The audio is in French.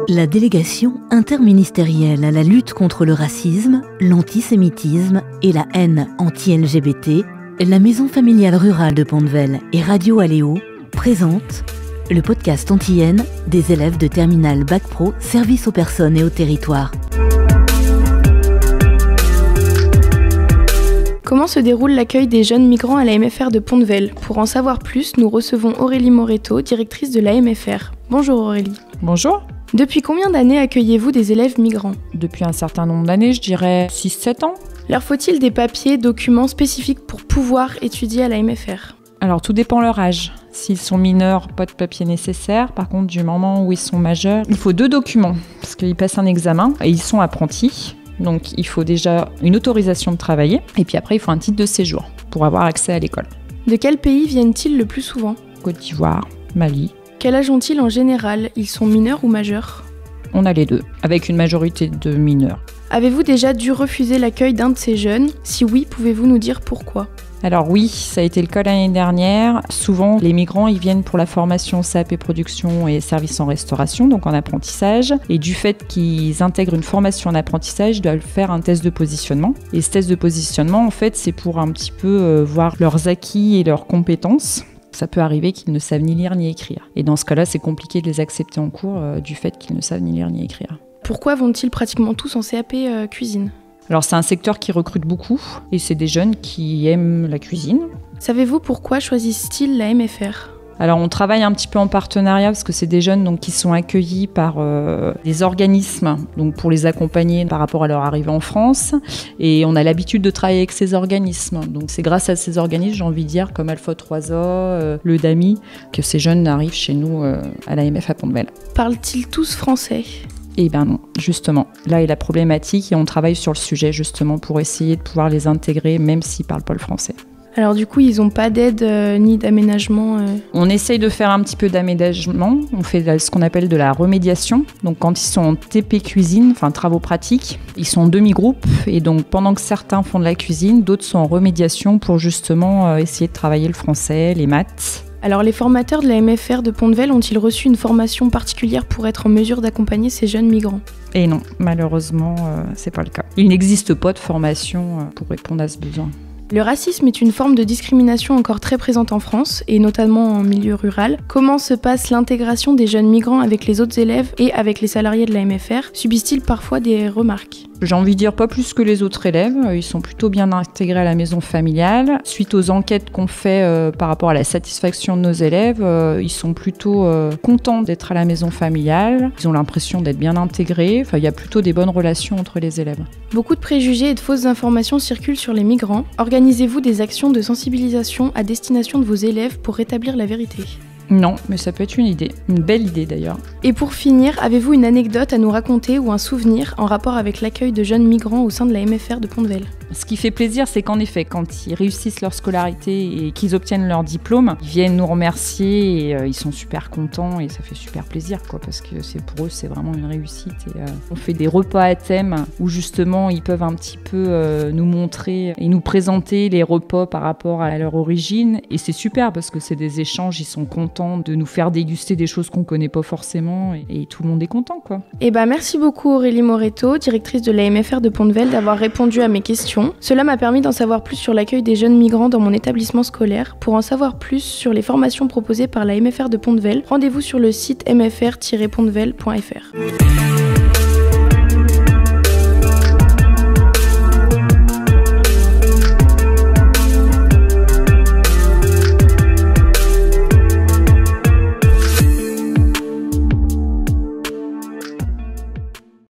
La délégation interministérielle à la lutte contre le racisme, l'antisémitisme et la haine anti-LGBT, la Maison familiale rurale de Pont-de-Vel et Radio Aléo présentent le podcast antillenne des élèves de terminale Bac Pro Service aux personnes et au territoire. Comment se déroule l'accueil des jeunes migrants à la MFR de Pont-de-Vel ? Pour en savoir plus, nous recevons Aurélie Moretto, directrice de la MFR. Bonjour Aurélie. Bonjour. Depuis combien d'années accueillez-vous des élèves migrants ? Depuis un certain nombre d'années, je dirais 6-7 ans. Leur faut-il des papiers, documents spécifiques pour pouvoir étudier à la MFR ? Alors tout dépend de leur âge. S'ils sont mineurs, pas de papier nécessaire. Par contre, du moment où ils sont majeurs, il faut 2 documents parce qu'ils passent un examen et ils sont apprentis. Donc il faut déjà une autorisation de travailler et puis après il faut un titre de séjour pour avoir accès à l'école. De quel pays viennent-ils le plus souvent ? Côte d'Ivoire, Mali. Quel âge ont-ils en général ? Ils sont mineurs ou majeurs ? On a les deux, avec une majorité de mineurs. Avez-vous déjà dû refuser l'accueil d'un de ces jeunes ? Si oui, pouvez-vous nous dire pourquoi ? Alors oui, ça a été le cas l'année dernière. Souvent, les migrants, ils viennent pour la formation CAP production et services en restauration, donc en apprentissage. Et du fait qu'ils intègrent une formation en apprentissage, ils doivent faire un test de positionnement. Et ce test de positionnement, en fait, c'est pour un petit peu voir leurs acquis et leurs compétences. Ça peut arriver qu'ils ne savent ni lire ni écrire. Et dans ce cas-là, c'est compliqué de les accepter en cours du fait qu'ils ne savent ni lire ni écrire. Pourquoi vont-ils pratiquement tous en CAP cuisine ? Alors c'est un secteur qui recrute beaucoup et c'est des jeunes qui aiment la cuisine. Savez-vous pourquoi choisissent-ils la MFR ? Alors on travaille un petit peu en partenariat parce que c'est des jeunes donc, qui sont accueillis par des organismes donc, pour les accompagner par rapport à leur arrivée en France. Et on a l'habitude de travailler avec ces organismes. Donc c'est grâce à ces organismes, j'ai envie de dire, comme Alpha 3A, le DAMI, que ces jeunes arrivent chez nous à la MF à Pont-de-Vel. Parlent-ils tous français ? Eh bien non, justement. Là est la problématique et on travaille sur le sujet justement pour essayer de pouvoir les intégrer même s'ils ne parlent pas le français. Alors du coup, ils n'ont pas d'aide ni d'aménagement On essaye de faire un petit peu d'aménagement. On fait ce qu'on appelle de la remédiation. Donc quand ils sont en TP cuisine, enfin travaux pratiques, ils sont en demi-groupe. Et donc pendant que certains font de la cuisine, d'autres sont en remédiation pour justement essayer de travailler le français, les maths. Alors les formateurs de la MFR de Pont-de-Vel ont-ils reçu une formation particulière pour être en mesure d'accompagner ces jeunes migrants ? Et non, malheureusement, c'est pas le cas. Il n'existe pas de formation pour répondre à ce besoin. Le racisme est une forme de discrimination encore très présente en France, et notamment en milieu rural. Comment se passe l'intégration des jeunes migrants avec les autres élèves et avec les salariés de la MFR ? Subissent-ils parfois des remarques ? J'ai envie de dire pas plus que les autres élèves, ils sont plutôt bien intégrés à la maison familiale. Suite aux enquêtes qu'on fait par rapport à la satisfaction de nos élèves, ils sont plutôt contents d'être à la maison familiale, ils ont l'impression d'être bien intégrés, il y a plutôt des bonnes relations entre les élèves. Beaucoup de préjugés et de fausses informations circulent sur les migrants. Organisez-vous des actions de sensibilisation à destination de vos élèves pour rétablir la vérité ? Non, mais ça peut être une idée, une belle idée d'ailleurs. Et pour finir, avez-vous une anecdote à nous raconter ou un souvenir en rapport avec l'accueil de jeunes migrants au sein de la MFR de Pont-de-Vel ? Ce qui fait plaisir, c'est qu'en effet, quand ils réussissent leur scolarité et qu'ils obtiennent leur diplôme, ils viennent nous remercier et ils sont super contents et ça fait super plaisir, parce que pour eux, c'est vraiment une réussite. Et, on fait des repas à thème où justement, ils peuvent un petit peu nous montrer et nous présenter les repas par rapport à leur origine. Et c'est super parce que c'est des échanges, ils sont contents de nous faire déguster des choses qu'on ne connaît pas forcément et tout le monde est content, quoi. Et merci beaucoup Aurélie Moretto, directrice de la MFR de Pont-de-Vel, d'avoir répondu à mes questions. Cela m'a permis d'en savoir plus sur l'accueil des jeunes migrants dans mon établissement scolaire. Pour en savoir plus sur les formations proposées par la MFR de Pont-de-Vel, rendez-vous sur le site mfr-pont-de-vel.fr.